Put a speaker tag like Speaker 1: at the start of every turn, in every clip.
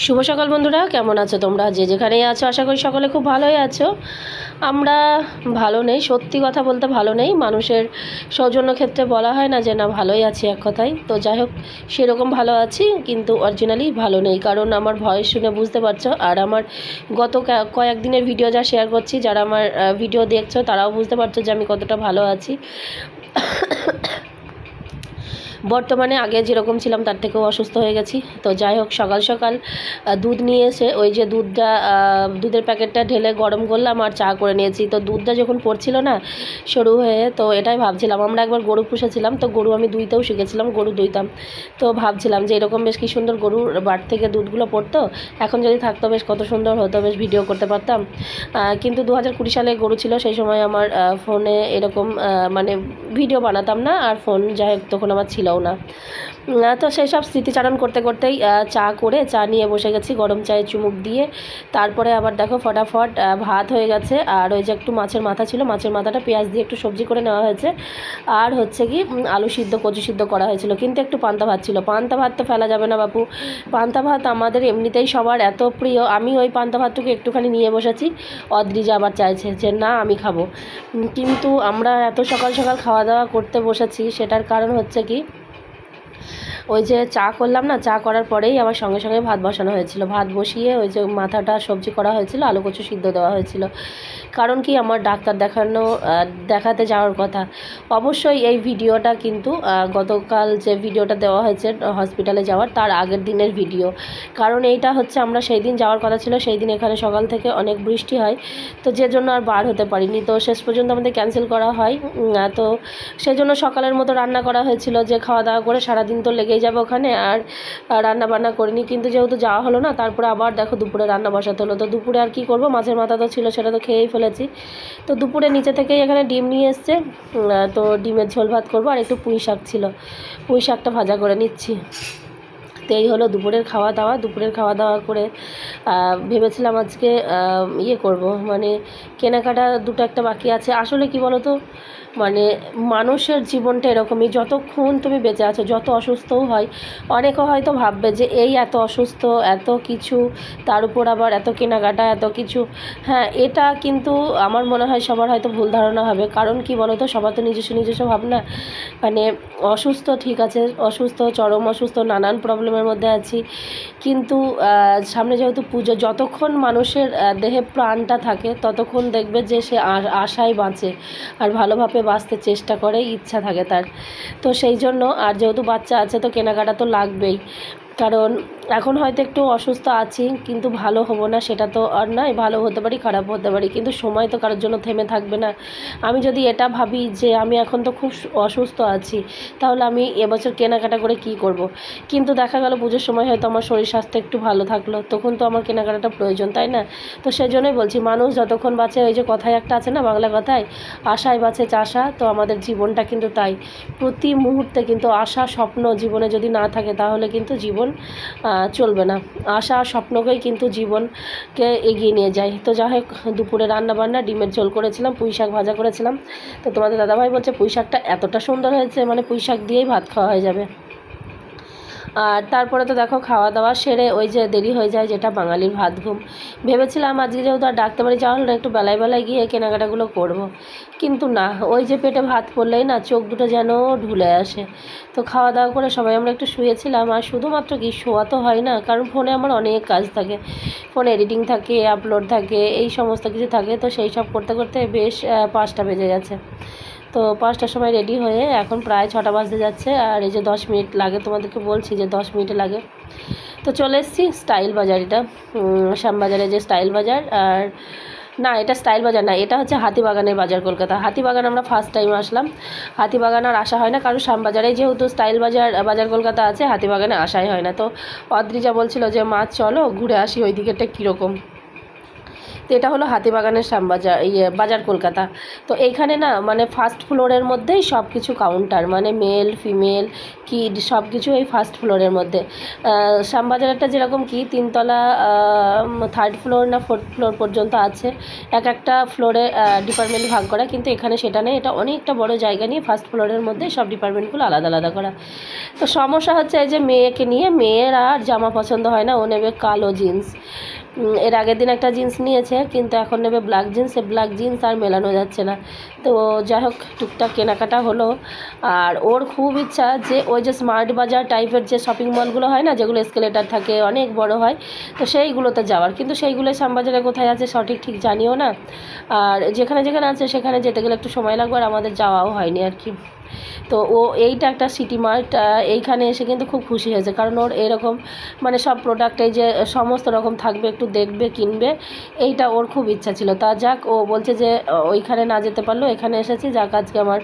Speaker 1: শুভ সকাল বন্ধুরা, কেমন আছো তোমরা? যে যেখানেই আছো আশা করি সকলে খুব ভালোই আছো। আমরা ভালো নেই, সত্যি কথা বলতে ভালো নেই। মানুষের সৌজন্য ক্ষেত্রে বলা হয় না যে না ভালোই আছি এক কথায়। তো যাই হোক, সেরকম ভালো আছি কিন্তু অরিজিনালি ভালো নেই, কারণ আমার ভয়েস শুনে বুঝতে পারছো। আর আমার গত কয়েকদিনের ভিডিও যা শেয়ার করছি, যারা আমার ভিডিও দেখছো তারাও বুঝতে পারছো যে আমি কতটা ভালো আছি। বর্তমানে আগে যেরকম ছিলাম তার থেকেও অসুস্থ হয়ে গেছি। তো যাই হোক, সকাল সকাল দুধ নিয়ে এসে ওই যে দুধের প্যাকেটটা ঢেলে গরম করলাম আর চা করে নিয়েছি। তো দুধটা যখন পড়ছিল না সরু হয়ে, তো এটাই ভাবছিলাম, আমরা একবার গরু পুষেছিলাম, তো গরু আমি দুইতেও শিখেছিলাম, গরু দুইতাম। তো ভাবছিলাম যে এরকম বেশ কি সুন্দর গরুর বাট থেকে দুধগুলো পড়তো, এখন যদি থাকতো বেশ কত সুন্দর হতো, বেশ ভিডিও করতে পারতাম। কিন্তু 2020 সালে গরু ছিল, সেই সময় আমার ফোনে এরকম মানে ভিডিও বানাতাম না, আর ফোন যাই হোক তখন আমার ছিল না। তো সেই সব স্মৃতিচারণ করতে করতেই চা নিয়ে বসে গেছি, গরম চায়ে চুমুক দিয়ে। তারপরে আবার দেখো ফটাফট ভাত হয়ে গেছে, আর ওই যে একটু মাছের মাথা ছিল, মাছের মাথাটা পেঁয়াজ দিয়ে একটু সবজি করে নেওয়া হয়েছে। আর হচ্ছে কি আলু সিদ্ধ কচু সিদ্ধ করা হয়েছিল, কিন্তু একটু পান্তা ভাত ছিল। পান্তা ভাত তো ফেলা যাবে না বাপু, পান্তা ভাত আমাদের এমনিতেই সবার এত প্রিয়। আমি ওই পান্তা ভাতটুকু একটুখানি নিয়ে বসেছি, অদ্রিজা আবার চাইছে যে না আমি খাবো। কিন্তু আমরা এত সকাল সকাল খাওয়া দাওয়া করতে বসেছি, সেটার কারণ হচ্ছে কি, ওই যে চা করলাম না, চা করার পরেই আমার সঙ্গে সঙ্গে ভাত বসানো হয়েছিল। ভাত বসিয়ে ওই যে মাথাটা সবজি করা হয়েছিল, আলু কচু সিদ্ধ দেওয়া হয়েছিল। কারণ কি, আমার ডাক্তার দেখাতে যাওয়ার কথা। অবশ্যই এই ভিডিওটা কিন্তু গতকাল যে ভিডিওটা দেওয়া হয়েছে হসপিটালে যাওয়ার, তার আগের দিনের ভিডিও। কারণ এইটা হচ্ছে আমরা সেই দিন যাওয়ার কথা ছিল, সেই দিন এখানে সকাল থেকে অনেক বৃষ্টি হয়, তো যে জন্য আর বার হতে পারিনি। তো শেষ পর্যন্ত আমাদের ক্যান্সেল করা হয়। তো সেই জন্য সকালের মতো রান্না করা হয়েছিল, যে খাওয়া দাওয়া করে সারাদিন তো লেগেই যাবে ওখানে, আর রান্না বান্না করিনি। কিন্তু যেহেতু যাওয়া হলো না, তারপরে আবার দেখো দুপুরে রান্না বসাতে হলো। তো দুপুরে আর কি করব, মাছের মাথা তো ছিল, সেটা তো খেয়েই ফেলেছি। তো দুপুরে নিচে থেকেই এখানে ডিম নিয়ে এসছে, তো ডিমের ঝোল ভাত করবো, আর একটু পুঁই শাক ছিল, পুঁই শাকটা ভাজা করে নিচ্ছি। তো এই হলো দুপুরের খাওয়া দাওয়া। দুপুরের খাওয়া দাওয়া করে ভেবেছিলাম আজকে ইয়ে করব, মানে কেনাকাটা দুটো একটা বাকি আছে। আসলে কি বলো তো, মানে মানুষের জীবনটা এরকমই, যতক্ষণ তুমি বেঁচে আছো, যত অসুস্থও হয়, অনেকে হয়তো ভাববে যে এই এত অসুস্থ, এত কিছু, তার উপর আবার এত কেনাকাটা, এত কিছু। হ্যাঁ, এটা কিন্তু আমার মনে হয় সবার হয়তো ভুল ধারণা হবে। কারণ কি বলো তো, সবার তো নিজস্ব নিজস্ব ভাবনা। মানে অসুস্থ ঠিক আছে, অসুস্থ, চরম অসুস্থ, নানান প্রবলেমের মধ্যে আছি, কিন্তু সামনে যেহেতু পুজো, যতক্ষণ মানুষের দেহে প্রাণটা থাকে ততক্ষণ দেখবে যে সে আশায় বাঁচে, আর ভালোভাবে বাঁচতে চেষ্টা করে, ইচ্ছা থাকে তার। তো সেই জন্য, আর যেহেতু বাচ্চা আছে তো কেনাকাটা তো লাগবেই। কারণ এখন হয়তো একটু অসুস্থ আছি, কিন্তু ভালো হব না সেটা তো আর নয়, ভালো হতে পারি, খারাপ হতে পারি, কিন্তু সময় তো কারোর জন্য থেমে থাকবে না। আমি যদি এটা ভাবি যে আমি এখন তো খুব অসুস্থ আছি, তাহলে আমি এবছর কেনাকাটা করে কি করব। কিন্তু দেখা গেল পুজোর সময় হয়তো আমার শরীর স্বাস্থ্য একটু ভালো থাকলো, তখন তো আমার কেনাকাটাটা প্রয়োজন, তাই না? তো সেই জন্যই বলছি, মানুষ যতক্ষণ বাঁচে, ওই যে কথায় একটা আছে না বাংলা কথায়, আশায় বাঁচে চাষা, তো আমাদের জীবনটা কিন্তু তাই। প্রতি মুহূর্তে কিন্তু আশা স্বপ্ন জীবনে যদি না থাকে, তাহলে কিন্তু জীবন চলবে না। আশা আর স্বপ্নকেই কিন্তু জীবনকে এগিয়ে নিয়ে যায়। তো যাই হোক, দুপুরে রান্নাবান্না ডিমের ঝোল করেছিলাম, পুঁই শাক ভাজা করেছিলাম। তো তোমাদের দাদাভাই বলছে পুঁই শাকটা এতটা সুন্দর হয়েছে, মানে পুঁই শাক দিয়েই ভাত খাওয়া হয়ে যাবে। আর তারপরে তো দেখো খাওয়া দাওয়া সেরে ওই যে দেরি হয়ে যায়, যেটা বাঙালির ভাত ঘুম। ভেবেছিলাম আজকে যেহেতু আর ডাক্তার বাড়ি যাওয়া হলো না, একটু বেলায় বেলায় গিয়ে কেনাকাটাগুলো করব। কিন্তু না, ওই যে পেটে ভাত পড়লেই না চোখ দুটো যেন ঢুলে আসে। তো খাওয়া দাওয়া করে সবাই আমরা একটু শুয়েছিলাম। আর শুধুমাত্র কি শোয়া তো হয় না, কারণ ফোনে আমার অনেক কাজ থাকে, ফোনে এডিটিং থাকে, আপলোড থাকে, এই সমস্ত কিছু থাকে। তো সেই সব করতে করতে বেশ 5টা বেজে গেছে। তো 5টার সময় রেডি হয়ে এখন প্রায় 6টা বাজতে যাচ্ছে, আর এই যে 10 মিনিট লাগে, তোমাদেরকে বলছি যে 10 মিনিটে লাগে। তো চলে এসেছি স্টাইল বাজার, এটা শ্যামবাজারে যে স্টাইল বাজার। আর না, এটা স্টাইল বাজার না, এটা হচ্ছে হাতিবাগানের বাজার, কলকাতা হাতিবাগান। আমরা ফার্স্ট টাইম আসলাম, হাতিবাগান আর আসা হয় না, কারণ শ্যামবাজারে যেহেতু স্টাইল বাজার কলকাতা আছে, হাতিবাগানে আসাই হয় না। তো অদ্রিজা বলছিল যে মা চলো ঘুরে আসি ওই দিকেরটা কীরকম। তো এটা হলো হাতিবাগানের শ্যামবাজার বাজার কলকাতা। তো এইখানে না মানে ফার্স্ট ফ্লোরের মধ্যেই সব কিছু কাউন্টার, মানে মেল ফিমেল কিড সব কিছু এই ফার্স্ট ফ্লোরের মধ্যে। শ্যামবাজারটা যেরকম কি তিনতলা, থার্ড ফ্লোর না ফোর্থ ফ্লোর পর্যন্ত আছে, এক একটা ফ্লোরে ডিপার্টমেন্ট ভাগ করা, কিন্তু এখানে সেটা নেই। এটা অনেকটা বড় জায়গা নিয়ে ফার্স্ট ফ্লোরের মধ্যে সব ডিপার্টমেন্টগুলো আলাদা আলাদা করা। তো সমস্যা হচ্ছে এই যে মেয়েকে নিয়ে, মেয়ের আর জামা পছন্দ হয় না, ও নেবে কালো জিন্স। এর আগের দিন একটা জিন্স নিয়েছে, কিন্তু এখন নেবে ব্ল্যাক জিন্স। সে ব্ল্যাক জিন্স আর মেলানো যাচ্ছে না। তো যাই হোক টুকটাক কেনাকাটা হলো। আর ওর খুব ইচ্ছা যে ওই যে স্মার্ট বাজার টাইপের যে শপিং মলগুলো হয় না, যেগুলো এসকেলেটার থাকে, অনেক বড় হয়, তো সেইগুলোতে যাওয়ার, কিন্তু সেইগুলো শ্যামবাজারে কোথায় আছে সঠিক ঠিক জানিও না। আর যেখানে যেখানে আছে সেখানে যেতে গেলে একটু সময় লাগবে, আর আমাদের যাওয়াও হয়নি আর কি। তো ও এইটা একটা সিটি মার্ট, এইখানে এসে কিন্তু খুব খুশি হয়েছে, কারণ ওর এরকম মানে সব প্রোডাক্ট এই যে সমস্ত রকম থাকবে, একটু দেখবে কিনবে, এইটা ওর খুব ইচ্ছা ছিল। তা যাক, ও বলছে যে ওইখানে না যেতে পারলো, এখানে এসেছি, যাক আজকে আমার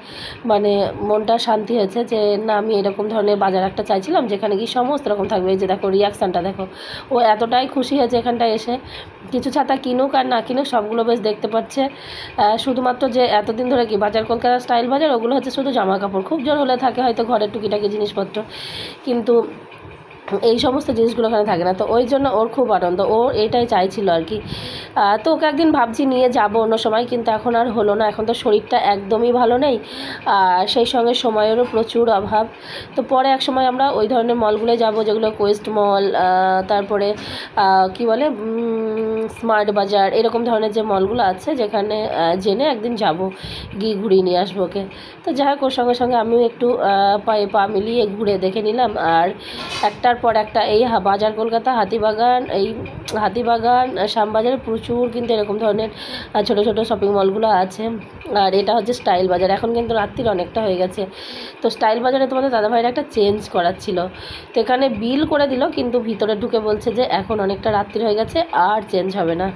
Speaker 1: মানে মনটা শান্তি হয়েছে যে না, আমি এরকম ধরনের বাজার একটা চাইছিলাম যেখানে কি সমস্ত রকম থাকবে। এই যে দেখো রিয়াকশানটা দেখো, ও এতটাই খুশি হয়েছে এখানটায় এসে। কিছু ছাতা কিনুক আর না কিনুক সবগুলো বেশ দেখতে পাচ্ছে। শুধুমাত্র যে এতদিন ধরে কি বাজার কলকাতা স্টাইল বাজার, ওগুলো হচ্ছে শুধু জামা কাপড়, খুব জোর হলে থাকে হয়তো ঘরের টুকিটাকি জিনিসপত্র, কিন্তু এই সমস্ত জিনিসগুলো এখানে থাকে না। তো ওই জন্য ওর খুব আনন্দ, ও এটাই চাইছিল আর কি। তো ওকে একদিন ভাবছি নিয়ে যাব অন্য সময়, কিন্তু এখন আর হলো না, এখন তো শরীরটা একদমই ভালো নেই, আর সেই সঙ্গে সময়েরও প্রচুর অভাব। তো পরে এক সময় আমরা ওই ধরনের মলগুলোয় যাব, যেগুলো কোয়েস্ট মল, তারপরে কি বলে স্মার্ট বাজার, এরকম ধরনের যে মলগুলো আছে, যেখানে জেনে একদিন যাব, গিয়ে ঘুরিয়ে নিয়ে আসবো ওকে। তো যাই হোক, ওর সঙ্গে সঙ্গে আমিও একটু পায়ে পা মিলিয়ে ঘুরে দেখে নিলাম। আর একটার পর একটা এই বাজার কলকাতা, হাতিবাগান, এই হাতিবাগান শ্যামবাজারে প্রচুর কিন্তু এরকম ধরনের ছোটো ছোটো শপিং মলগুলো আছে। আর এটা হচ্ছে স্টাইল বাজার। এখন কিন্তু রাত্রির অনেকটা হয়ে গেছে, তো স্টাইল বাজারে তোমাদের দাদাভাইয়ের একটা চেঞ্জ করার ছিল, তো এখানে বিল করে দিল, কিন্তু ভিতরে ঢুকে বলছে যে এখন অনেকটা রাত্রি হয়ে গেছে, আর চেঞ্জ হবে না।